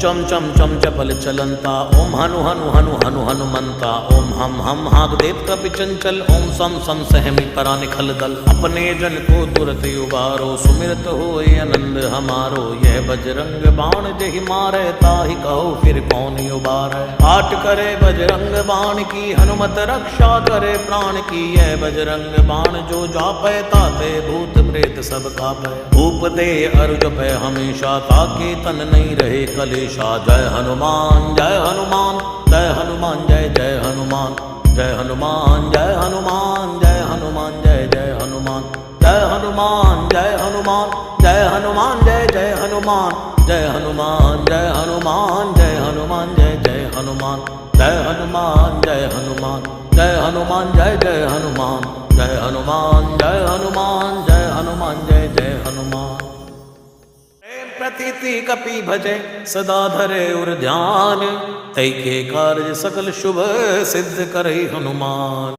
चम चम चम चपल चलंता, ओम हनु हनु हनु हनु हनुमंता, ओम हम हाग देव कपि चंचल, ओम सम सम सहमि करा निखल दल। अपने जन को तुरत उबारो, सुमिरत होए आनंद हमारो। यह बजरंग बाण जहि मारे, ताहि कहो फिर कौन उबारे। पाठ करे बजरंग बाण की, हनुमत रक्षा करे प्राण की। यह बजरंग बाण जो जापै, ताते भूत प्रेत सब कापै। भूप दे अरु जपै हमेशा, ताके तन नहीं रहे कलेशा। जय हनुमान जय हनुमान, जय हनुमान जय जय हनुमान। जय हनुमान जय हनुमान, जय हनुमान जय जय हनुमान। जय हनुमान जय हनुमान, जय हनुमान जय जय हनुमान। जय हनुमान जय हनुमान, जय हनुमान जय जय हनुमान। जय हनुमान जय हनुमान, जय हनुमान जय जय हनुमान। जय हनुमान जय हनुमान, जय हनुमान जय जय हनुमान। प्रतीति कपि भजे सदा धरे उर ध्यान, तै के कार्य सकल शुभ सिद्ध करहि हनुमान।